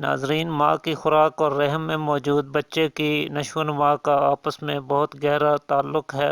ناظرین، ماں کی خوراک اور رحم میں موجود بچے کی نشو و نما کا آپس میں بہت گہرا تعلق ہے،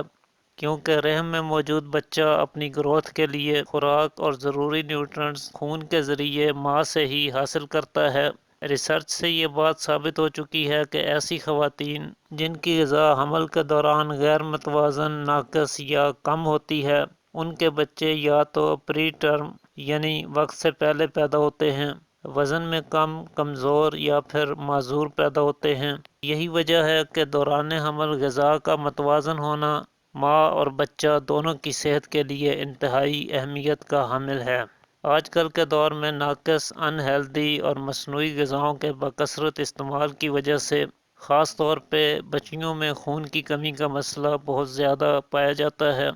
کیونکہ رحم میں موجود بچہ اپنی گروتھ کے لیے خوراک اور ضروری نیوٹرنٹس خون کے ذریعے ماں سے ہی حاصل کرتا ہے۔ ریسرچ سے یہ بات ثابت ہو چکی ہے کہ ایسی خواتین جن کی غذا حمل کے دوران غیر متوازن، ناقص یا کم ہوتی ہے، ان کے بچے یا تو پری ٹرم یعنی وقت سے پہلے پیدا ہوتے ہیں، وزن میں کم، کمزور یا پھر معذور پیدا ہوتے ہیں۔ یہی وجہ ہے کہ دوران حمل غذا کا متوازن ہونا ماں اور بچہ دونوں کی صحت کے لیے انتہائی اہمیت کا حامل ہے۔ آج کل کے دور میں ناقص، ان ہیلدی اور مصنوعی غذاؤں کے بکثرت استعمال کی وجہ سے خاص طور پہ بچیوں میں خون کی کمی کا مسئلہ بہت زیادہ پایا جاتا ہے،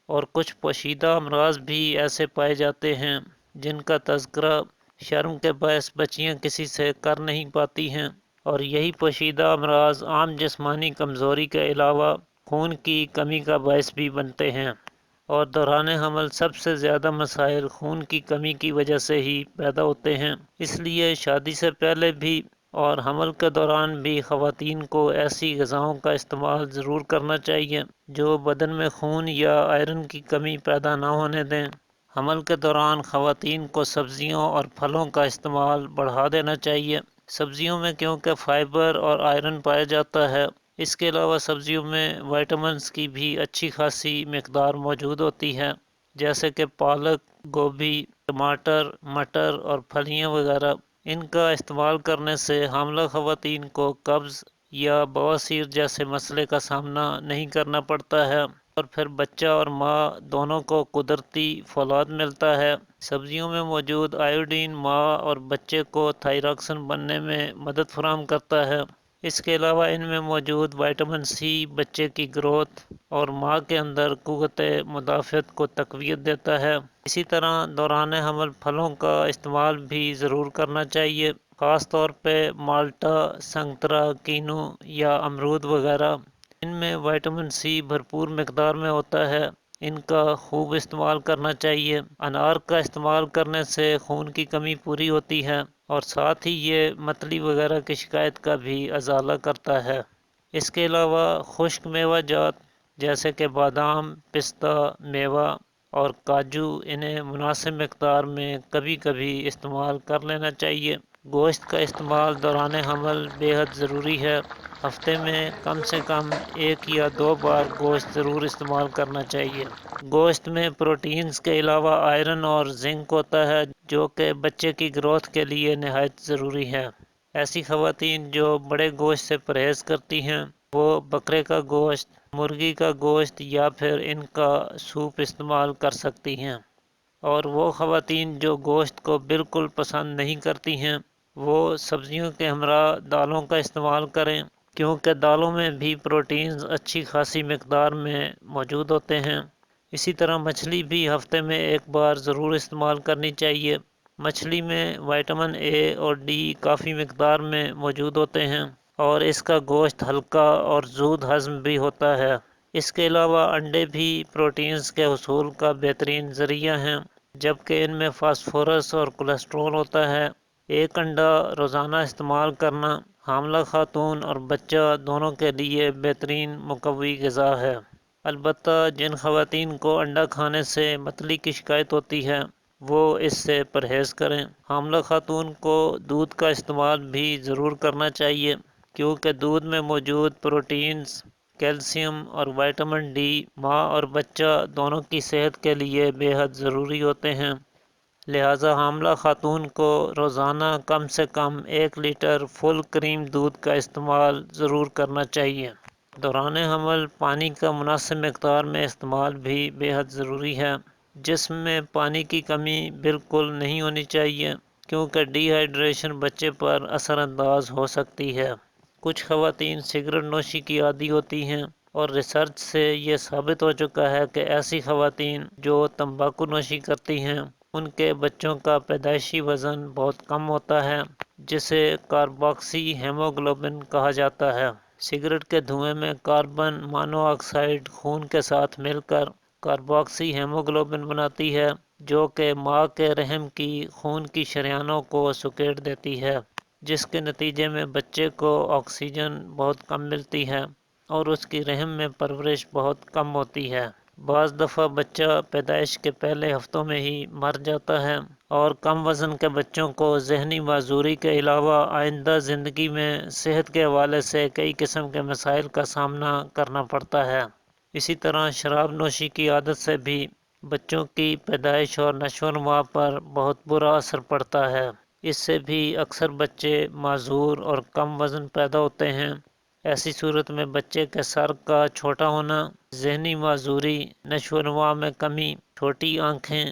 اور کچھ پوشیدہ امراض بھی ایسے پائے جاتے ہیں جن کا تذکرہ شرم کے باعث بچیاں کسی سے کر نہیں پاتی ہیں، اور یہی پوشیدہ امراض عام جسمانی کمزوری کے علاوہ خون کی کمی کا باعث بھی بنتے ہیں، اور دوران حمل سب سے زیادہ مسائل خون کی کمی کی وجہ سے ہی پیدا ہوتے ہیں۔ اس لیے شادی سے پہلے بھی اور حمل کے دوران بھی خواتین کو ایسی غذاؤں کا استعمال ضرور کرنا چاہیے جو بدن میں خون یا آئرن کی کمی پیدا نہ ہونے دیں۔ حمل کے دوران خواتین کو سبزیوں اور پھلوں کا استعمال بڑھا دینا چاہیے۔ سبزیوں میں کیونکہ فائبر اور آئرن پایا جاتا ہے، اس کے علاوہ سبزیوں میں وائٹامنس کی بھی اچھی خاصی مقدار موجود ہوتی ہے، جیسے کہ پالک، گوبھی، ٹماٹر، مٹر اور پھلیاں وغیرہ۔ ان کا استعمال کرنے سے حاملہ خواتین کو قبض یا بواسیر جیسے مسئلے کا سامنا نہیں کرنا پڑتا ہے، اور پھر بچہ اور ماں دونوں کو قدرتی فولاد ملتا ہے۔ سبزیوں میں موجود آیوڈین ماں اور بچے کو تھائراکسن بننے میں مدد فراہم کرتا ہے۔ اس کے علاوہ ان میں موجود وائٹامن سی بچے کی گروتھ اور ماں کے اندر قوت مدافعت کو تقویت دیتا ہے۔ اسی طرح دوران حمل پھلوں کا استعمال بھی ضرور کرنا چاہیے، خاص طور پہ مالٹا، سنترا، کینو یا امرود وغیرہ۔ ان میں وائٹامن سی بھرپور مقدار میں ہوتا ہے، ان کا خوب استعمال کرنا چاہیے۔ انار کا استعمال کرنے سے خون کی کمی پوری ہوتی ہے، اور ساتھ ہی یہ متلی وغیرہ کی شکایت کا بھی ازالہ کرتا ہے۔ اس کے علاوہ خشک میوہ جات جیسے کہ بادام، پستہ، میوہ اور کاجو، انہیں مناسب مقدار میں کبھی کبھی استعمال کر لینا چاہیے۔ گوشت کا استعمال دوران حمل بے حد ضروری ہے۔ ہفتے میں کم سے کم 1 یا 2 بار گوشت ضرور استعمال کرنا چاہیے۔ گوشت میں پروٹینز کے علاوہ آئرن اور زنک ہوتا ہے، جو کہ بچے کی گروتھ کے لیے نہایت ضروری ہے۔ ایسی خواتین جو بڑے گوشت سے پرہیز کرتی ہیں، وہ بکرے کا گوشت، مرغی کا گوشت یا پھر ان کا سوپ استعمال کر سکتی ہیں، اور وہ خواتین جو گوشت کو بالکل پسند نہیں کرتی ہیں، وہ سبزیوں کے ہمراہ دالوں کا استعمال کریں، کیونکہ دالوں میں بھی پروٹینز اچھی خاصی مقدار میں موجود ہوتے ہیں۔ اسی طرح مچھلی بھی ہفتے میں 1 بار ضرور استعمال کرنی چاہیے۔ مچھلی میں وائٹامن اے اور ڈی کافی مقدار میں موجود ہوتے ہیں، اور اس کا گوشت ہلکا اور زود ہضم بھی ہوتا ہے۔ اس کے علاوہ انڈے بھی پروٹینز کے حصول کا بہترین ذریعہ ہیں، جبکہ ان میں فاسفورس اور کولیسٹرول ہوتا ہے۔ 1 انڈا روزانہ استعمال کرنا حاملہ خاتون اور بچہ دونوں کے لیے بہترین مقوی غذا ہے۔ البتہ جن خواتین کو انڈا کھانے سے متلی کی شکایت ہوتی ہے، وہ اس سے پرہیز کریں۔ حاملہ خاتون کو دودھ کا استعمال بھی ضرور کرنا چاہیے، کیونکہ دودھ میں موجود پروٹینز، کیلشیم اور وائٹامن ڈی ماں اور بچہ دونوں کی صحت کے لیے بے حد ضروری ہوتے ہیں۔ لہٰذا حاملہ خاتون کو روزانہ کم سے کم 1 لیٹر فل کریم دودھ کا استعمال ضرور کرنا چاہیے۔ دوران حمل پانی کا مناسب مقدار میں استعمال بھی بے حد ضروری ہے۔ جسم میں پانی کی کمی بالکل نہیں ہونی چاہیے، کیونکہ ڈی ہائیڈریشن بچے پر اثر انداز ہو سکتی ہے۔ کچھ خواتین سگریٹ نوشی کی عادی ہوتی ہیں، اور ریسرچ سے یہ ثابت ہو چکا ہے کہ ایسی خواتین جو تمباکو نوشی کرتی ہیں، ان کے بچوں کا پیدائشی وزن بہت کم ہوتا ہے، جسے کارباکسی ہیموگلوبن کہا جاتا ہے۔ سگریٹ کے دھوئیں میں کاربن مونو آکسائیڈ خون کے ساتھ مل کر کارباکسی ہیموگلوبن بناتی ہے، جو کہ ماں کے رحم کی خون کی شریانوں کو سکیڑ دیتی ہے۔ جس کے نتیجے میں بچے کو آکسیجن بہت کم ملتی ہے اور اس کی رحم میں پرورش بہت کم ہوتی ہے۔ بعض دفعہ بچہ پیدائش کے پہلے ہفتوں میں ہی مر جاتا ہے، اور کم وزن کے بچوں کو ذہنی معذوری کے علاوہ آئندہ زندگی میں صحت کے حوالے سے کئی قسم کے مسائل کا سامنا کرنا پڑتا ہے۔ اسی طرح شراب نوشی کی عادت سے بھی بچوں کی پیدائش اور نشو و نما پر بہت برا اثر پڑتا ہے۔ اس سے بھی اکثر بچے معذور اور کم وزن پیدا ہوتے ہیں۔ ایسی صورت میں بچے کے سر کا چھوٹا ہونا، ذہنی معذوری، نشو و نما میں کمی، چھوٹی آنکھیں،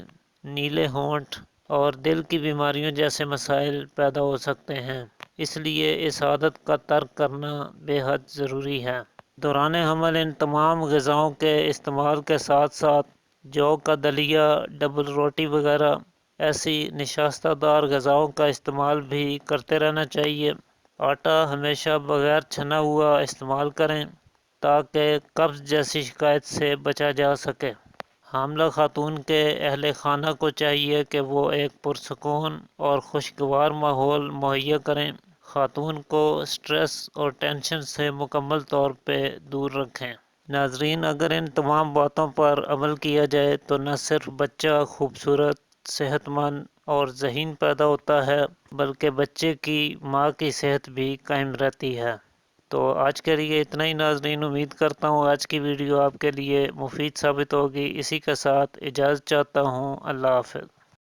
نیلے ہونٹ اور دل کی بیماریوں جیسے مسائل پیدا ہو سکتے ہیں۔ اس لیے اس عادت کا ترک کرنا بے حد ضروری ہے۔ دوران حمل ان تمام غذاؤں کے استعمال کے ساتھ ساتھ جو کا دلیا، ڈبل روٹی وغیرہ ایسی نشاستہ دار غذاؤں کا استعمال بھی کرتے رہنا چاہیے۔ آٹا ہمیشہ بغیر چھنا ہوا استعمال کریں تاکہ قبض جیسی شکایت سے بچا جا سکے۔ حاملہ خاتون کے اہل خانہ کو چاہیے کہ وہ ایک پرسکون اور خوشگوار ماحول مہیا کریں، خاتون کو سٹریس اور ٹینشن سے مکمل طور پہ دور رکھیں۔ ناظرین، اگر ان تمام باتوں پر عمل کیا جائے تو نہ صرف بچہ خوبصورت، صحت مند اور ذہین پیدا ہوتا ہے، بلکہ بچے کی ماں کی صحت بھی قائم رہتی ہے۔ تو آج کے لیے اتنا ہی ناظرین، امید کرتا ہوں آج کی ویڈیو آپ کے لیے مفید ثابت ہوگی۔ اسی کے ساتھ اجازت چاہتا ہوں، اللہ حافظ۔